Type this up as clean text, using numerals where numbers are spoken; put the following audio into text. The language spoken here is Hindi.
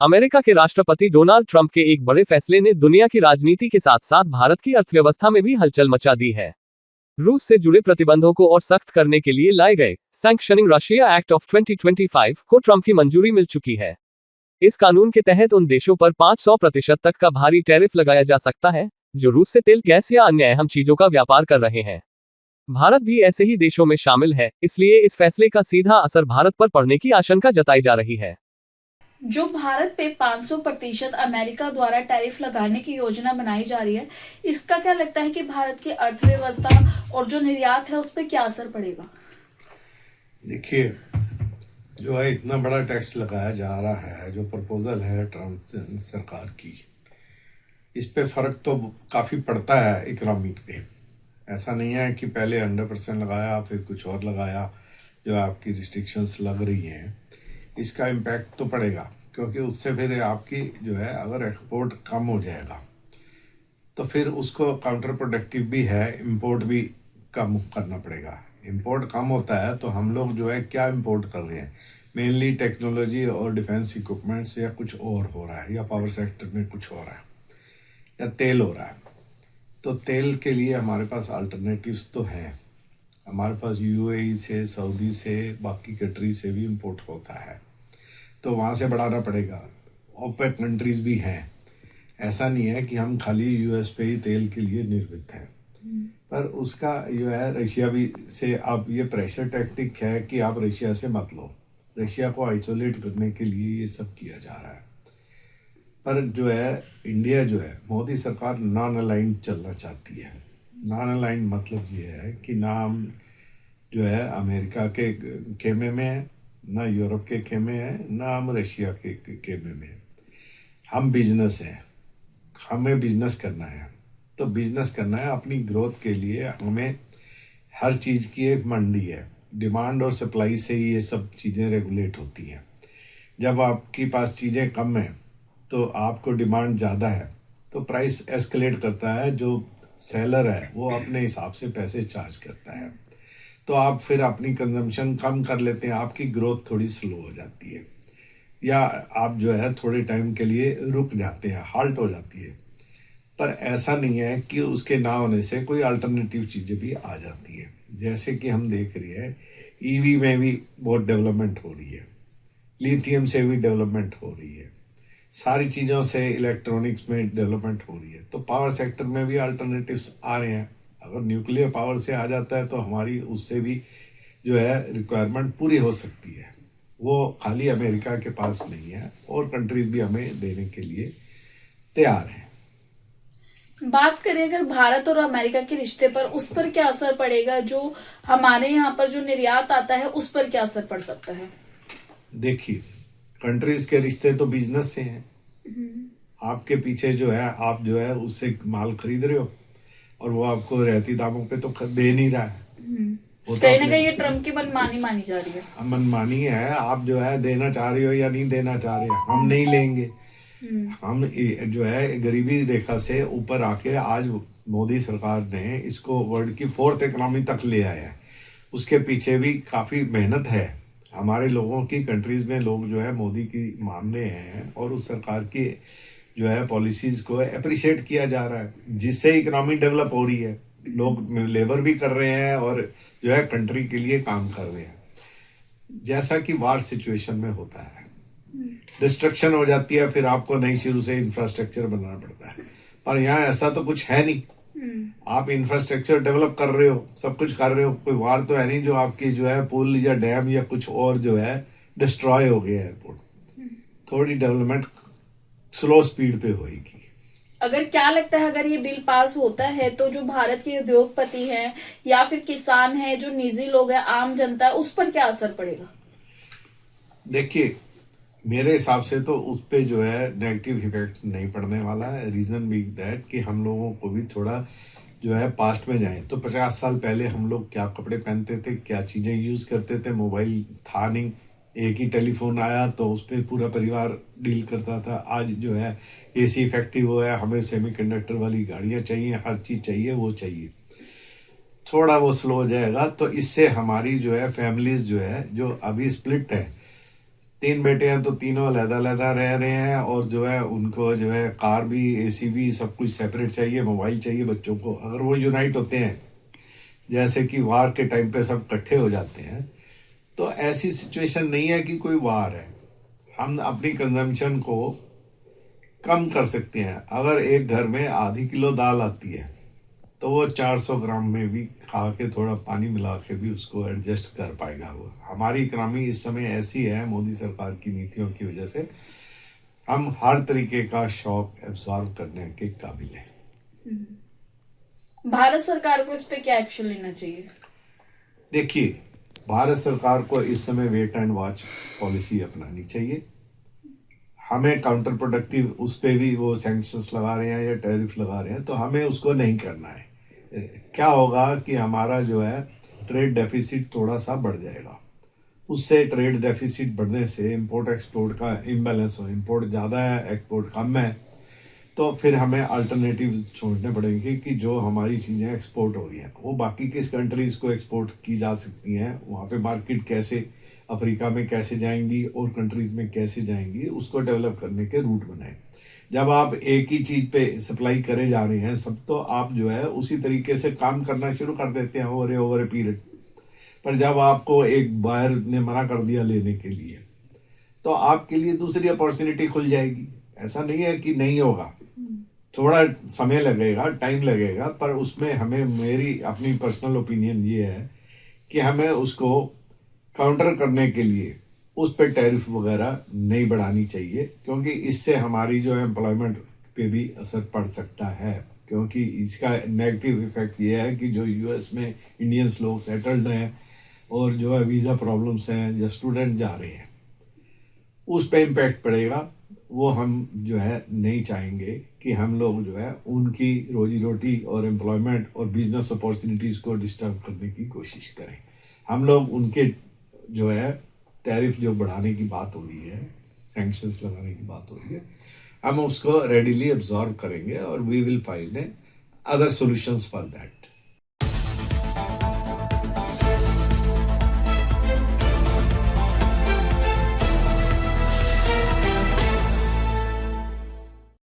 अमेरिका के राष्ट्रपति डोनाल्ड ट्रंप के एक बड़े फैसले ने दुनिया की राजनीति के साथ साथ भारत की अर्थव्यवस्था में भी हलचल मचा दी है। रूस से जुड़े प्रतिबंधों को और सख्त करने के लिए लाए गए सैंक्शनिंग रशिया एक्ट ऑफ 2025 को ट्रंप की मंजूरी मिल चुकी है। इस कानून के तहत उन देशों पर 500% तक का भारी टैरिफ लगाया जा सकता है जो रूस से तेल, गैस या अन्य अहम चीजों का व्यापार कर रहे हैं। भारत भी ऐसे ही देशों में शामिल है, इसलिए इस फैसले का सीधा असर भारत पर पड़ने की आशंका जताई जा रही है। जो भारत पे 500% अमेरिका द्वारा टैरिफ लगाने की योजना बनाई जा रही है, इसका क्या लगता है कि भारत की अर्थव्यवस्था और जो निर्यात है उस पर क्या असर पड़ेगा? देखिए, जो है इतना बड़ा टैक्स लगाया जा रहा है, जो प्रपोजल है ट्रम्प सरकार की, इस पे फर्क तो काफ़ी पड़ता है इकोनॉमिक पे। ऐसा नहीं है कि पहले 100% लगाया फिर कुछ और लगाया, जो आपकी रिस्ट्रिक्शंस लग रही हैं इसका इम्पैक्ट तो पड़ेगा, क्योंकि उससे फिर आपकी जो है अगर एक्सपोर्ट कम हो जाएगा तो फिर उसको काउंटर प्रोडक्टिव भी है, इंपोर्ट भी कम करना पड़ेगा। इंपोर्ट कम होता है तो हम लोग जो है क्या इंपोर्ट कर रहे हैं, मेनली टेक्नोलॉजी और डिफेंस इक्विपमेंट्स, या कुछ और हो रहा है, या पावर सेक्टर में कुछ हो रहा है, या तेल हो रहा है। तो तेल के लिए हमारे पास अल्टरनेटिव्स तो हैं। हमारे पास यूएई से, सऊदी से, बाकी कंट्री से भी इंपोर्ट होता है, तो वहाँ से बढ़ाना पड़ेगा। ओपेक कंट्रीज़ भी हैं, ऐसा नहीं है कि हम खाली यूएस पे ही तेल के लिए निर्भर हैं। पर उसका जो है रशिया भी से अब ये प्रेशर टैक्टिक है कि आप रशिया से मत लो, रशिया को आइसोलेट करने के लिए ये सब किया जा रहा है। पर जो है इंडिया जो है, मोदी सरकार नॉन अलाइंड चलना चाहती है। नॉन अलाइंड मतलब ये है कि ना हम जो है अमेरिका के खेमे में है, ना यूरोप के खेमे हैं, ना हम रशिया के खेमे में हैं। हम बिजनेस हैं, हमें बिजनेस करना है। तो बिजनेस करना है अपनी ग्रोथ के लिए, हमें हर चीज़ की एक मंडी है, डिमांड और सप्लाई से ही ये सब चीज़ें रेगुलेट होती हैं। जब आपके पास चीज़ें कम हैं तो आपको डिमांड ज़्यादा है तो प्राइस एस्केलेट करता है, जो सेलर है वो अपने हिसाब से पैसे चार्ज करता है, तो आप फिर अपनी कंजम्पशन कम कर लेते हैं, आपकी ग्रोथ थोड़ी स्लो हो जाती है, या आप जो है थोड़े टाइम के लिए रुक जाते हैं, हाल्ट हो जाती है। पर ऐसा नहीं है कि उसके ना होने से कोई अल्टरनेटिव चीज़ें भी आ जाती हैं। जैसे कि हम देख रहे हैं ईवी में भी बहुत डेवलपमेंट हो रही है, लिथियम से भी डेवलपमेंट हो रही है, सारी चीज़ों से इलेक्ट्रॉनिक्स में डेवलपमेंट हो रही है। तो पावर सेक्टर में भी अल्टरनेटिव्स आ रहे हैं। अगर न्यूक्लियर पावर से आ जाता है तो हमारी उससे भी जो है रिक्वायरमेंट पूरी हो सकती है। वो खाली अमेरिका के पास नहीं है, और कंट्रीज भी हमें देने के लिए तैयार हैं। बात करें अगर भारत और अमेरिका के रिश्ते पर, उस पर क्या असर पड़ेगा? जो हमारे यहाँ पर जो निर्यात आता है उस पर क्या असर पड़ सकता है? देखिए, कंट्रीज के रिश्ते तो बिजनेस से हैं। आपके पीछे जो है, आप जो है उससे माल खरीद रहे हो और वो आपको रहती दामों पे तो दे नहीं रहा है। वो तो कहीं ना कहीं ये ट्रम्प की मनमानी मानी जा रही है। मनमानी है, आप जो है देना चाह रहे हो या नहीं देना चाह रहे हो, हम नहीं लेंगे। हम जो है गरीबी रेखा से ऊपर आके आज मोदी सरकार ने इसको वर्ल्ड की 4th इकोनॉमी तक ले आया है। उसके पीछे भी काफ़ी मेहनत है हमारे लोगों की। कंट्रीज में लोग जो है मोदी की मान रहे हैं और उस सरकार की जो है पॉलिसीज को अप्रिशिएट किया जा रहा है, जिससे इकोनॉमी डेवलप हो रही है। लोग लेबर भी कर रहे हैं और जो है कंट्री के लिए काम कर रहे हैं। जैसा कि वार सिचुएशन में होता है, डिस्ट्रक्शन हो जाती है, फिर आपको नई शुरू से इंफ्रास्ट्रक्चर बनाना पड़ता है। पर यहाँ ऐसा तो कुछ है नहीं। आप इंफ्रास्ट्रक्चर डेवलप कर रहे हो, सब कुछ कर रहे हो, कोई वार तो है नहीं जो आपकी जो है पुल या डैम या कुछ और जो है डिस्ट्रॉय हो गया एयरपोर्ट। थोड़ी डेवलपमेंट स्लो स्पीड पे होगी। अगर क्या लगता है, अगर ये बिल पास होता है तो जो भारत के उद्योगपति हैं या फिर किसान हैं, जो निजी लोग हैं, आम जनता है, उस पर क्या असर पड़ेगा? देखिए, मेरे हिसाब से तो उस पर जो है नेगेटिव इफेक्ट नहीं पड़ने वाला है। रीज़न बी दैट कि हम लोगों को भी थोड़ा जो है पास्ट में जाएं तो 50 साल पहले हम लोग क्या कपड़े पहनते थे, क्या चीज़ें यूज़ करते थे, मोबाइल था नहीं, एक ही टेलीफोन आया तो उस पर पूरा परिवार डील करता था। आज जो है एसी इफेक्टिव हुआ है, हमें सेमीकंडक्टर वाली गाड़ियाँ चाहिए, हर चीज़ चाहिए, वो चाहिए। थोड़ा वो स्लो हो जाएगा तो इससे हमारी जो है फैमिलीज जो है, जो अभी स्प्लिट है, तीन बेटे हैं तो तीनों अलग-अलग रह रहे हैं, और जो है उनको जो है कार भी, एसी भी, सब कुछ सेपरेट चाहिए, मोबाइल चाहिए बच्चों को। अगर वो यूनाइट होते हैं, जैसे कि वार के टाइम पे सब इकट्ठे हो जाते हैं, तो ऐसी सिचुएशन नहीं है कि कोई वार है। हम अपनी कंजम्पशन को कम कर सकते हैं। अगर एक घर में आधी किलो दाल आती है तो वो 400 ग्राम में भी खा के थोड़ा पानी मिला के भी उसको एडजस्ट कर पाएगा। वो हमारी इकनॉमी इस समय ऐसी है, मोदी सरकार की नीतियों की वजह से हम हर तरीके का शॉक एब्जॉर्व करने के काबिल हैं। भारत सरकार को इस पे क्या एक्शन लेना चाहिए? देखिए, भारत सरकार को इस समय वेट एंड वॉच पॉलिसी अपनानी चाहिए। हमें काउंटर प्रोडक्टिव उस पे भी वो सैंक्शंस लगा रहे हैं या टैरिफ लगा रहे हैं, तो हमें उसको नहीं करना है। क्या होगा कि हमारा जो है ट्रेड डेफिसिट थोड़ा सा बढ़ जाएगा। उससे ट्रेड डेफिसिट बढ़ने से इंपोर्ट एक्सपोर्ट का इम्बैलेंस हो, इंपोर्ट ज़्यादा है एक्सपोर्ट कम है, तो फिर हमें अल्टरनेटिव छोड़ने पड़ेंगे कि जो हमारी चीज़ें एक्सपोर्ट हो रही हैं वो बाकी किस कंट्रीज़ को एक्सपोर्ट की जा सकती हैं, वहाँ पे मार्केट कैसे, अफ्रीका में कैसे जाएंगी और कंट्रीज़ में कैसे जाएंगी, उसको डेवलप करने के रूट बनाएं। जब आप एक ही चीज़ पे सप्लाई करे जा रहे हैं सब, तो आप जो है उसी तरीके से काम करना शुरू कर देते हैं ओवर ए पीरियड। पर जब आपको एक बायर ने मना कर दिया लेने के लिए, तो आपके लिए दूसरी अपॉर्चुनिटी खुल जाएगी। ऐसा नहीं है कि नहीं होगा, थोड़ा समय लगेगा, टाइम लगेगा, पर उसमें हमें, मेरी अपनी पर्सनल ओपिनियन ये है कि हमें उसको काउंटर करने के लिए उस पर टैरिफ वगैरह नहीं बढ़ानी चाहिए, क्योंकि इससे हमारी जो है एम्प्लॉयमेंट पे भी असर पड़ सकता है। क्योंकि इसका नेगेटिव इफेक्ट ये है कि जो यूएस में इंडियंस लोग सेटल्ड हैं और जो है वीज़ा प्रॉब्लम्स हैं या स्टूडेंट जा रहे हैं, उस पर इम्पैक्ट पड़ेगा। वो हम जो है नहीं चाहेंगे कि हम लोग जो है उनकी रोजी रोटी और एम्प्लॉयमेंट और बिजनेस अपॉर्चुनिटीज़ को डिस्टर्ब करने की कोशिश करें। हम लोग उनके जो है टैरिफ जो बढ़ाने की बात हो रही है, सैंक्शंस लगाने की बात हो रही है, हम उसको रेडिली एब्जॉर्व करेंगे और we will find other solutions for that.